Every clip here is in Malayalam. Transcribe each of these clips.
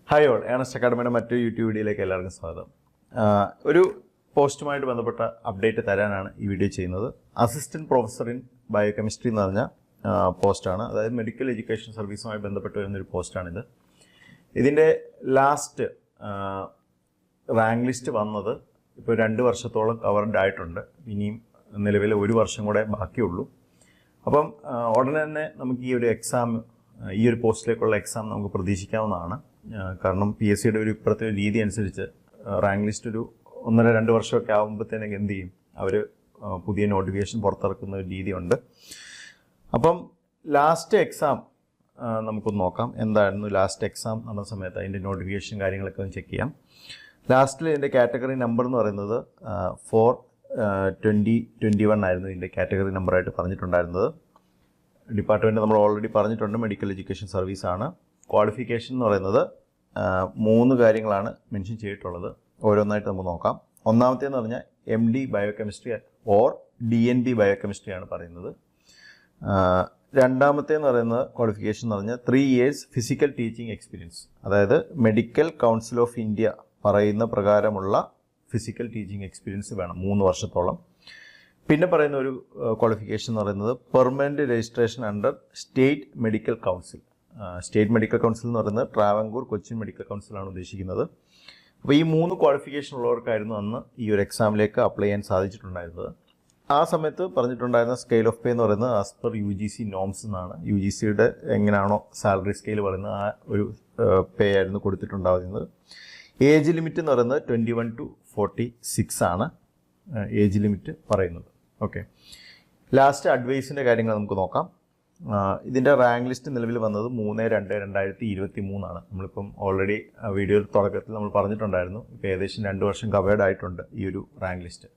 ഹായ് ഓൾ, ഏണസ്റ്റ് അക്കാഡമിയുടെ മറ്റൊരു യൂട്യൂബ് വീഡിയോയിലേക്ക് എല്ലാവർക്കും സ്വാഗതം. ഒരു പോസ്റ്റുമായിട്ട് ബന്ധപ്പെട്ട അപ്ഡേറ്റ് തരാനാണ് ഈ വീഡിയോ ചെയ്യുന്നത്. അസിസ്റ്റൻറ്റ് പ്രൊഫസർ ഇൻ ബയോകെമിസ്ട്രി എന്ന് പറഞ്ഞ പോസ്റ്റാണ്. അതായത് മെഡിക്കൽ എഡ്യൂക്കേഷൻ സർവീസുമായി ബന്ധപ്പെട്ട് വരുന്നൊരു പോസ്റ്റാണിത്. ഇതിൻ്റെ ലാസ്റ്റ് റാങ്ക് ലിസ്റ്റ് വന്നത് ഇപ്പോൾ 2 വർഷത്തോളം കവർഡ് ആയിട്ടുണ്ട്. ഇനിയും നിലവിൽ 1 വർഷം കൂടെ ബാക്കിയുള്ളൂ. അപ്പം ഉടനെ തന്നെ നമുക്ക് ഈ ഒരു എക്സാം, ഈ ഒരു പോസ്റ്റിലേക്കുള്ള എക്സാം നമുക്ക് പ്രതീക്ഷിക്കാവുന്നതാണ്. കാരണം PSCയുടെ ഒരു ഇപ്പോഴത്തെ രീതി അനുസരിച്ച് റാങ്ക് ലിസ്റ്റ് ഒരു 1.5-2 വർഷമൊക്കെ ആകുമ്പോഴത്തേനൊക്കെ എന്ത് ചെയ്യും, അവർ പുതിയ നോട്ടിഫിക്കേഷൻ പുറത്തിറക്കുന്ന ഒരു രീതിയുണ്ട്. അപ്പം ലാസ്റ്റ് എക്സാം നമുക്കൊന്ന് നോക്കാം. എന്തായിരുന്നു ലാസ്റ്റ് എക്സാം നടന്ന സമയത്ത് അതിൻ്റെ നോട്ടിഫിക്കേഷൻ കാര്യങ്ങളൊക്കെ ഒന്ന് ചെക്ക് ചെയ്യാം. ലാസ്റ്റിൽ ഇതിൻ്റെ കാറ്റഗറി നമ്പർ എന്ന് പറയുന്നത് 4/2021 ആയിരുന്നു ഇതിൻ്റെ കാറ്റഗറി നമ്പറായിട്ട് പറഞ്ഞിട്ടുണ്ടായിരുന്നത്. ഡിപ്പാർട്ട്മെൻറ്റ് നമ്മൾ ഓൾറെഡി പറഞ്ഞിട്ടുണ്ട്, മെഡിക്കൽ എഡ്യൂക്കേഷൻ സർവീസാണ്. ക്വാളിഫിക്കേഷൻ എന്ന് പറയുന്നത് 3 കാര്യങ്ങളാണ് മെൻഷൻ ചെയ്തിട്ടുള്ളത്. ഓരോന്നായിട്ട് നമുക്ക് നോക്കാം. ഒന്നാമത്തേന്ന് പറഞ്ഞാൽ MD biochemistry or DNB biochemistry ആണ് പറയുന്നത്. രണ്ടാമത്തേന്ന് പറയുന്നത് ക്വാളിഫിക്കേഷൻ എന്ന് പറഞ്ഞാൽ 3 years ഫിസിക്കൽ ടീച്ചിങ് എക്സ്പീരിയൻസ്, അതായത് മെഡിക്കൽ കൗൺസിൽ ഓഫ് ഇന്ത്യ പറയുന്ന പ്രകാരമുള്ള ഫിസിക്കൽ ടീച്ചിങ് എക്സ്പീരിയൻസ് വേണം 3 വർഷത്തോളം. പിന്നെ പറയുന്ന ഒരു ക്വാളിഫിക്കേഷൻ എന്ന് പറയുന്നത് permanent registration under state medical council. State medical council എന്ന് പറയുന്നത് ട്രാവൻകൂർ കൊച്ചിൻ മെഡിക്കൽ കൗൺസിലാണ് ഉദ്ദേശിക്കുന്നത്. അപ്പോൾ ഈ 3 ക്വാളിഫിക്കേഷൻ ഉള്ളവർക്കായിരുന്നു അന്ന് ഈ ഒരു എക്സാമിലേക്ക് അപ്ലൈ ചെയ്യാൻ സാധിച്ചിട്ടുണ്ടായിരുന്നത്. ആ സമയത്ത് പറഞ്ഞിട്ടുണ്ടായിരുന്ന സ്കെയിൽ ഓഫ് പേ എന്ന് പറയുന്നത് ആസ് പെർ UGC നോംസ് എന്നാണ്. UGCയുടെ എങ്ങനെയാണോ സാലറി സ്കെയിൽ പറയുന്നത് ആ ഒരു പേ ആയിരുന്നു കൊടുത്തിട്ടുണ്ടാകുന്നത്. ഏജ് ലിമിറ്റ് എന്ന് പറയുന്നത് 21 to 46 ആണ് ഏജ് ലിമിറ്റ് പറയുന്നത്. ഓക്കെ, ലാസ്റ്റ് അഡ്വൈസിൻ്റെ കാര്യങ്ങൾ നമുക്ക് നോക്കാം. ഇതിൻ്റെ റാങ്ക് ലിസ്റ്റ് നിലവിൽ വന്നത് 3/2/2023 ആണ്. നമ്മളിപ്പം ഓൾറെഡി വീഡിയോ തുടക്കത്തിൽ നമ്മൾ പറഞ്ഞിട്ടുണ്ടായിരുന്നു. ഇപ്പോൾ ഏകദേശം 2 വർഷം കവേർഡ് ആയിട്ടുണ്ട് ഈ ഒരു റാങ്ക് ലിസ്റ്റ്.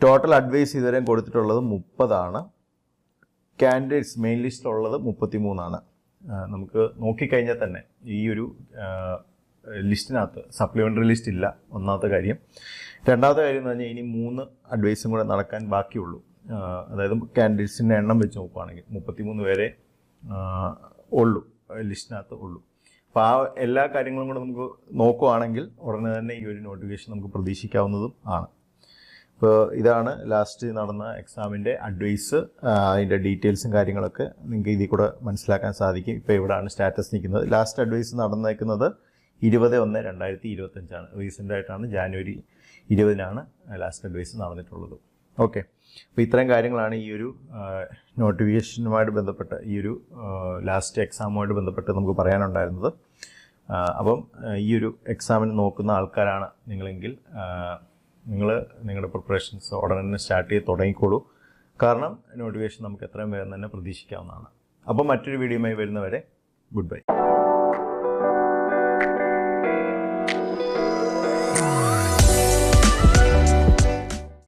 ടോട്ടൽ അഡ്വൈസ് ഇതുവരെയും കൊടുത്തിട്ടുള്ളത് 30 ആണ്. കാൻഡിഡേറ്റ്സ് മെയിൻ ലിസ്റ്റിലുള്ളത് 33 ആണ്. നമുക്ക് നോക്കിക്കഴിഞ്ഞാൽ തന്നെ ഈ ഒരു ലിസ്റ്റിനകത്ത് സപ്ലിമെൻ്ററി ലിസ്റ്റ് ഇല്ല, ഒന്നാമത്തെ കാര്യം. രണ്ടാമത്തെ കാര്യം എന്ന് പറഞ്ഞാൽ ഇനി 3 അഡ്വൈസും കൂടെ നടക്കാൻ ബാക്കിയുള്ളൂ. അതായത് കാൻഡിഡേറ്റ്സിൻ്റെ എണ്ണം വെച്ച് നോക്കുകയാണെങ്കിൽ 33 പേരെ ഉള്ളൂ, ലിസ്റ്റിനകത്ത് ഉള്ളൂ. അപ്പോൾ ആ എല്ലാ കാര്യങ്ങളും കൂടെ നമുക്ക് നോക്കുകയാണെങ്കിൽ ഉടനെ തന്നെ ഈ ഒരു നോട്ടിഫിക്കേഷൻ നമുക്ക് പ്രതീക്ഷിക്കാവുന്നതും ആണ്. ഇപ്പോൾ ഇതാണ് ലാസ്റ്റ് നടന്ന എക്സാമിൻ്റെ അഡ്വൈസ്. അതിൻ്റെ ഡീറ്റെയിൽസും കാര്യങ്ങളൊക്കെ നിങ്ങൾക്ക് ഇതിൽ കൂടെ മനസ്സിലാക്കാൻ സാധിക്കും. ഇപ്പോൾ ഇവിടെയാണ് സ്റ്റാറ്റസ് നിൽക്കുന്നത്. ലാസ്റ്റ് അഡ്വൈസ് നടന്നേക്കുന്നത് 20/1/2025 ആണ്. റീസെൻ്റായിട്ടാണ് ജാനുവരി 20-നാണ് ലാസ്റ്റ് അഡ്വൈസ് നടന്നിട്ടുള്ളത്. ഓക്കെ, അപ്പോൾ ഇത്രയും കാര്യങ്ങളാണ് ഈ ഒരു നോട്ടിഫിക്കേഷനുമായിട്ട് ബന്ധപ്പെട്ട്, ഈ ഒരു ലാസ്റ്റ് എക്സാമുമായിട്ട് ബന്ധപ്പെട്ട് നമുക്ക് പറയാനുണ്ടായിരുന്നത്. അപ്പം ഈ ഒരു എക്സാമിന് നോക്കുന്ന ആൾക്കാരാണ് നിങ്ങളെങ്കിൽ നിങ്ങളുടെ പ്രിപ്പറേഷൻസ് ഉടനെ തന്നെ സ്റ്റാർട്ട് ചെയ്ത് തുടങ്ങിക്കോളൂ. കാരണം നോട്ടിഫിക്കേഷൻ നമുക്ക് എത്രയും വേഗം തന്നെ പ്രതീക്ഷിക്കാവുന്നതാണ്. അപ്പോൾ മറ്റൊരു വീഡിയോയുമായി വരുന്നവരെ ഗുഡ് ബൈ.